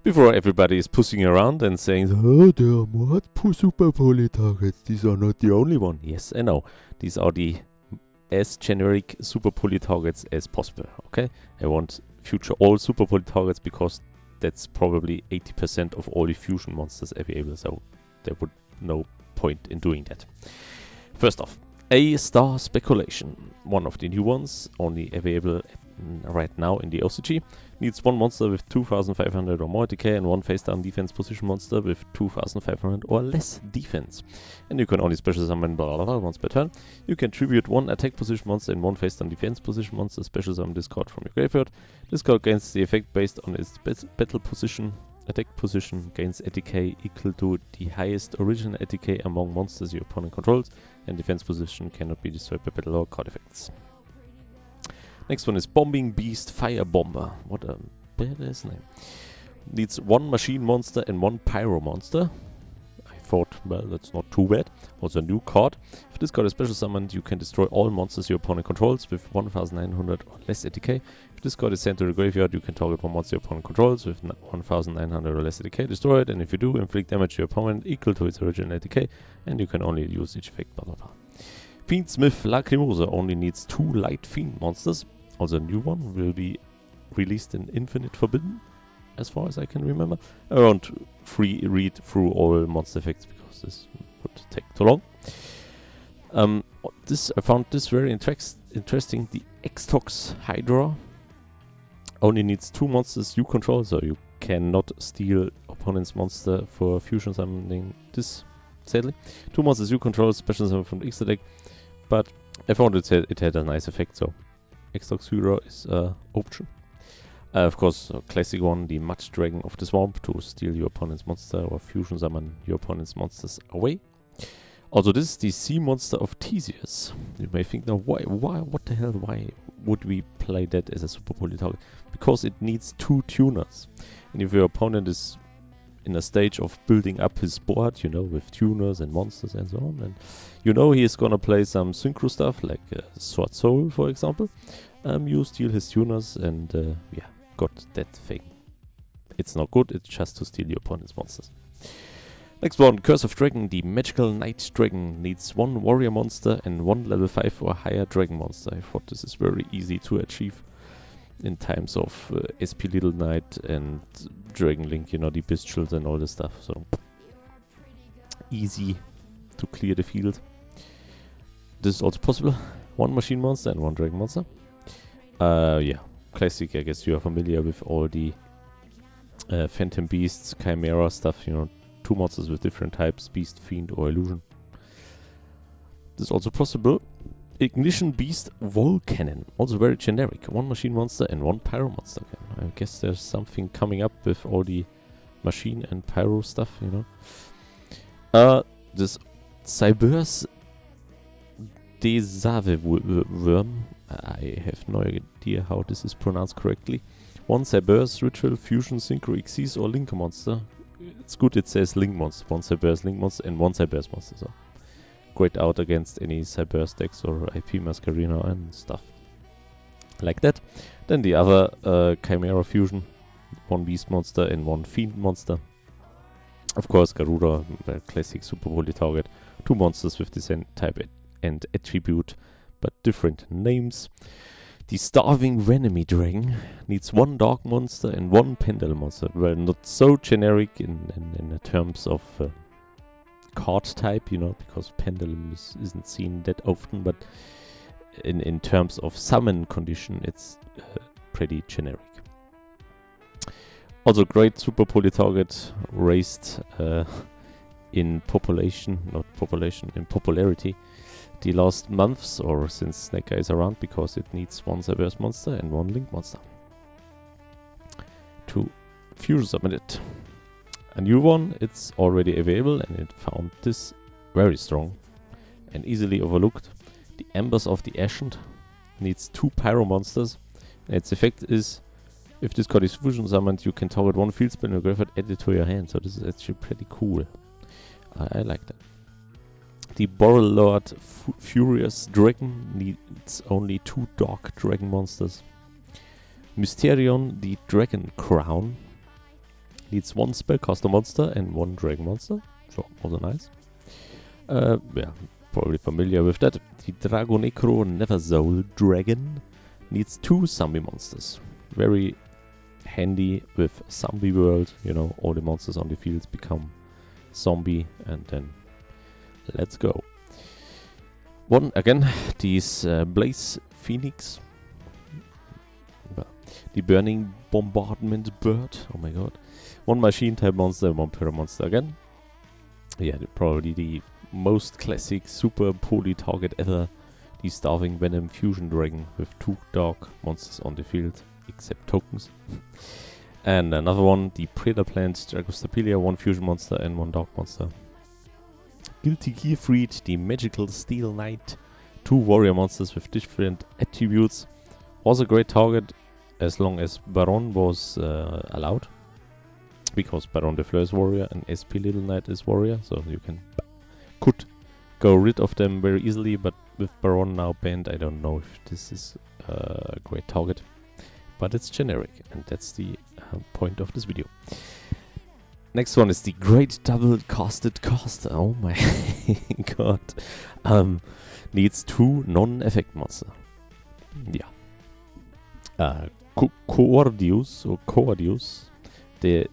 Before everybody is pushing around and saying, oh, there are more Superpoly targets, these are not the only one. Yes, I know. These are the as generic Superpoly targets as possible, okay? I want future all Superpoly targets because that's probably 80% of all the fusion monsters available, so there would no point in doing that. First off, A-Star Speculation, one of the new ones, only available right now in the OCG, needs one monster with 2500 or more decay and one face down defense position monster with 2500 or less defense. And you can only special summon blah blah blah once per turn. You can tribute one attack position monster and one face down defense position monster, special summon this card from your graveyard. This card gains the effect based on its battle position. Attack position gains ATK equal to the highest original ATK among monsters your opponent controls, and defense position cannot be destroyed by battle or card effects. Next one is Bombing Beast Fire Bomber. What a badass name. Needs one machine monster and one pyro monster. I thought, well, that's not too bad. Also a new card. If this card is special summoned, you can destroy all monsters your opponent controls with 1900 or less ATK. If this card is sent to the graveyard, you can target one monster your opponent controls with 1900 or less ATK, destroy it, and if you do, inflict damage to your opponent equal to its original ATK, and you can only use each effect, blah blah blah. Fiendsmith Lacrimosa only needs 2 light fiend monsters. Also a new one will be released in Infinite Forbidden, as far as I can remember. I won't read through all monster effects because this would take too long. I found this very interesting. The Xtox Hydra only needs 2 monsters you control, so you cannot steal opponent's monster for fusion summoning this, sadly. 2 monsters you control, special summon from the extra deck, but I found it had a nice effect, so Xtox Hydra is an option. Of course, a classic one, the Match Dragon of the Swamp, to steal your opponent's monster or fusion summon your opponent's monsters away. Also, this is the sea monster of Theseus. You may think now, why, what the hell, why would we play that as a Superpoly target? Because it needs 2 tuners. And if your opponent is in a stage of building up his board, you know, with tuners and monsters and so on, and you know he is gonna play some synchro stuff, like Sword Soul, for example, you steal his tuners and, yeah, got that thing. It's not good, it's just to steal your opponent's monsters. Next one, Curse of Dragon, the Magical Knight Dragon, needs 1 warrior monster and 1 level 5 or higher dragon monster. I thought this is very easy to achieve in times of SP Little Knight and Dragon Link, you know, the Bestials and all this stuff. So easy to clear the field. This is also possible. 1 machine monster and 1 dragon monster. Yeah, classic. I guess you are familiar with all the Phantom Beasts, Chimera stuff, you know, 2 monsters with different types, Beast, Fiend or Illusion. This is also possible. Ignition Beast Volcanon, also very generic. 1 machine monster and 1 pyro monster again. I guess there's something coming up with all the machine and pyro stuff, you know. This Cyberse Desave-Worm, I have no idea how this is pronounced correctly. 1 Cyberse Ritual Fusion Synchro Xyz or Link monster. It's good it says Link monster. 1 Cyberse Link monster and 1 Cyberse monster, so great out against any Cyberse decks or IP Masquerena and stuff like that. Then the other Chimera Fusion, 1 Beast monster and 1 Fiend monster. Of course, Garuda, the classic Superpoly target. 2 monsters with the same type and attribute, but different names. The Starving Venemy Dragon needs 1 Dark monster and 1 Pendulum monster. Well, not so generic in terms of card type, you know, because Pendulum isn't seen that often, but in terms of summon condition, it's pretty generic. Also great Superpoly target, raised in popularity the last months or since Snake Eye is around, because it needs 1 Cyberse monster and 1 Link monster to fusion summon it. A new one, it's already available and it found this very strong and easily overlooked. The Embers of the Ascent needs 2 pyro monsters, and its effect is, if this card is fusion summoned, you can target 1 field spell in your graveyard, add it to your hand. So this is actually pretty cool. I like that. The Borrelord Furious Dragon needs only 2 Dark Dragon monsters. Mysterion, the Dragon Crown, Needs 1 spellcaster monster and 1 dragon monster. So, also nice. Yeah, probably familiar with that. The Dragonecro Neversoul Dragon needs 2 zombie monsters. Very handy with Zombie World. You know, all the monsters on the fields become zombie, and then let's go. One again, these Blaze Phoenix. The Burning Bombardment Bird. Oh my god. 1 machine type monster, 1 Pyro monster again. Yeah, probably the most classic Superpoly target ever. The Starving Venom Fusion Dragon with 2 dark monsters on the field, except tokens. And another one, the Predator Plant Dragostapelia, 1 fusion monster and 1 dark monster. Guilty Gearfried, the Magical Steel Knight, 2 warrior monsters with different attributes. Was a great target as long as Baron was allowed. Because Baron de Fleur is warrior and SP Little Knight is warrior, so you could go rid of them very easily, but with Baron now banned, I don't know if this is a great target. But it's generic, and that's the point of this video. Next one is the Great Double Casted Caster. Oh my god. Needs 2 non-effect monster. Yeah. Coordius or Coordius. The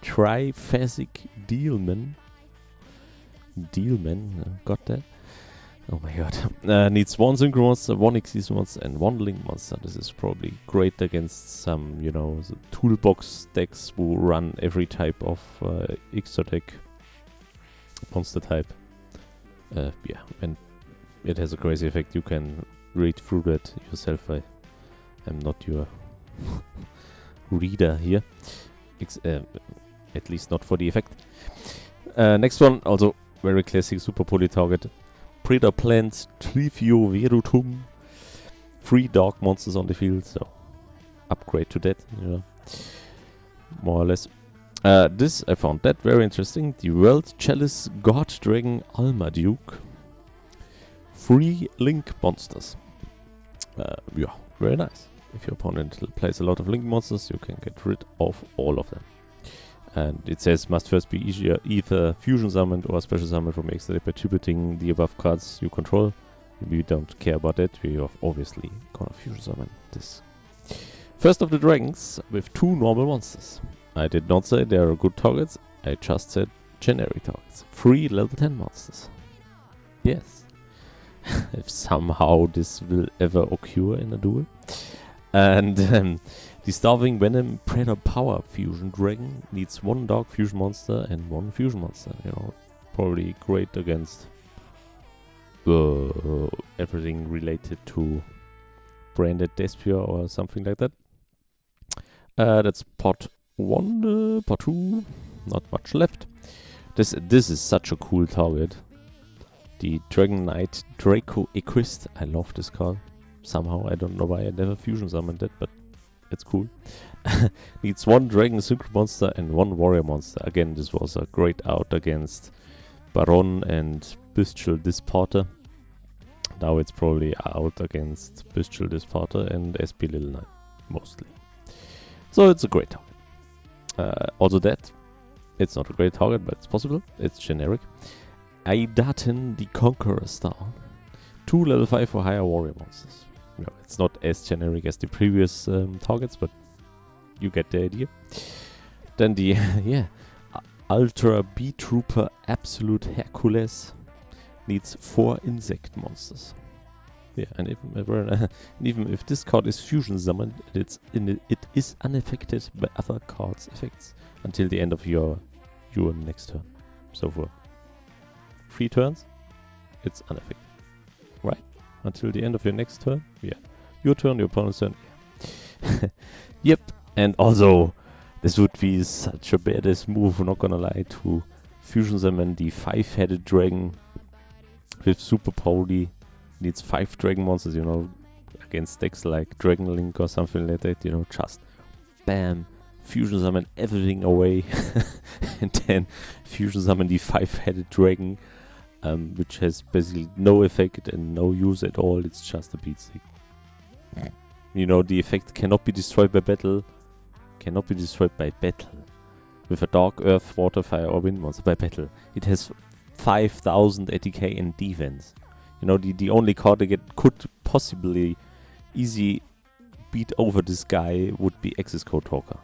Triphasic Dealman. Got that? Oh my god. Needs 1 Synchro monster, 1 Xyz monster, and 1 Link monster. This is probably great against some, you know, the toolbox decks who run every type of exotic monster type. Yeah, and it has a crazy effect. You can read through that yourself. I am not your reader here. At least not for the effect. Next one, also very classic Superpoly target. Predator Plant Trifio Verutum. 3 dark monsters on the field, so upgrade to that, you know, more or less. This, I found that very interesting. The World Chalice God Dragon Almaduke. 3 Link monsters. Yeah, very nice. If your opponent plays a lot of Link monsters, you can get rid of all of them. And it says must first be either fusion summoned or special summoned from extra by attributing the above cards you control. We don't care about that. We are obviously gonna fusion summon this. First of the dragons with 2 normal monsters. I did not say they are good targets. I just said generic targets. 3 level 10 monsters. Yes. If somehow this will ever occur in a duel. And the Starving Venom Predator Power Fusion Dragon needs 1 dark fusion monster and 1 fusion monster. You know, probably great against everything related to Branded Despia or something like that. That's part 1, part 2. Not much left. This is such a cool target. The Dragon Knight Draco Equist. I love this card. Somehow, I don't know why I never fusion summoned it, but it's cool. Needs 1 Dragon Synchro monster and 1 Warrior monster. Again, this was a great out against Baron and Bestial Disparter. Now it's probably out against Bestial Disparter and SP Little Knight, mostly. So it's a great target. Also that, it's not a great target, but it's possible. It's generic. Aidaten the Conqueror Star. 2 level 5 or higher warrior monsters. No, it's not as generic as the previous targets, but you get the idea. Then the Ultra B-Trooper Absolute Hercules needs 4 insect monsters. Yeah, and even if this card is fusion summoned, it is unaffected by other cards' effects until the end of your next turn. So for 3 turns, it's unaffected. Right? Until the end of your next turn? Yeah. Your turn, your opponent's turn. Yeah. Yep. And also, this would be such a badass move, not gonna lie, to fusion summon the 5-headed dragon with Superpoly. Needs 5 dragon monsters, you know, against decks like Dragon Link or something like that, you know, just bam, fusion summon everything away, and then fusion summon the 5-headed dragon. Which has basically no effect and no use at all. It's just a beat stick. You know, the effect cannot be destroyed by battle. Cannot be destroyed by battle. with a dog, earth, water, fire, or wind monster by battle. It has 5000 ATK and defense. You know, the only card that could possibly easy beat over this guy would be Axis Code Talker.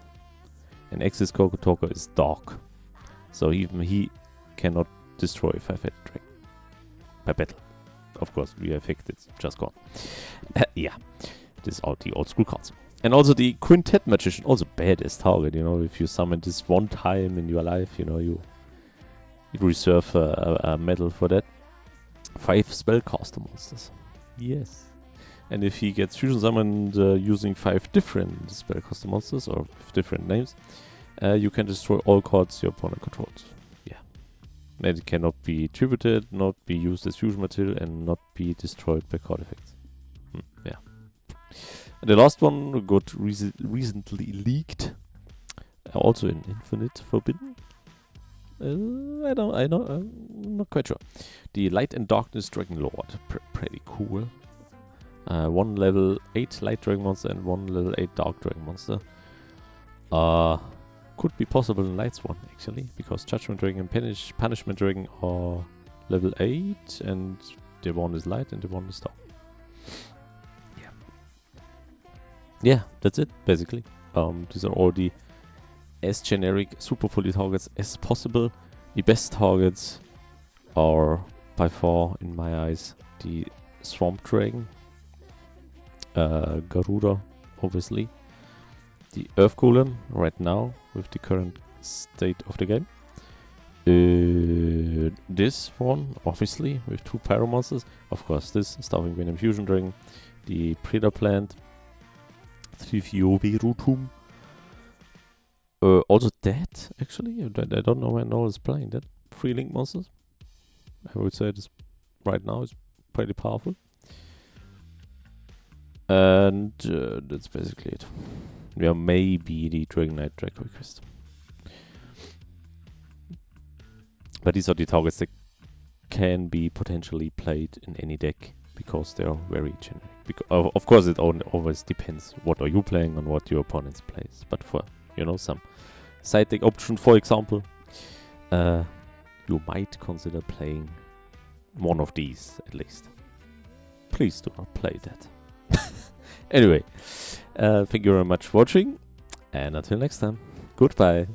And Axis Code Talker is dog. So even he cannot destroy 5-headed dragon by battle. Of course, we effect it's just gone. Yeah, this are the old school cards. And also the Quintet Magician, also badass target. You know, if you summon this one time in your life, you know, you reserve a medal for that. 5 spellcaster monsters. Yes. And if he gets fusion summoned using 5 different spellcaster monsters or with different names, you can destroy all cards your opponent controls. Yeah. And it cannot be tributed, not be used as fusion material, and not be destroyed by card effects. Yeah. And the last one got recently leaked, also in Infinite Forbidden. I'm not quite sure. The Light and Darkness Dragon Lord, pretty cool. 1 level 8 Light Dragon Monster and 1 level 8 Dark Dragon Monster. Could be possible in Lights one actually, because Judgment Dragon and Punishment Dragon are level 8, and the one is Light and the one is Dark. Yeah, that's it basically. These are all the as generic Superpoly targets as possible. The best targets are by far, in my eyes, the Swamp Dragon, Garuda, obviously, the Earth Golem right now with the current state of the game. This one, obviously, with 2 Pyro Monsters. Of course, this Starving Venom Fusion Dragon, the Predator Plant, Trivioverutum. Also that, actually. I don't know when Noel is playing that. 3 Link Monsters. I would say this right now is pretty powerful. And that's basically it. Yeah, maybe the Dragon Knight Drag Request. But these are the targets that can be potentially played in any deck, because they are very generic. Of course, it always depends what are you playing and what your opponents plays. But for, you know, some side deck option, for example, you might consider playing one of these at least. Please do not play that. Anyway, thank you very much for watching, and until next time, goodbye.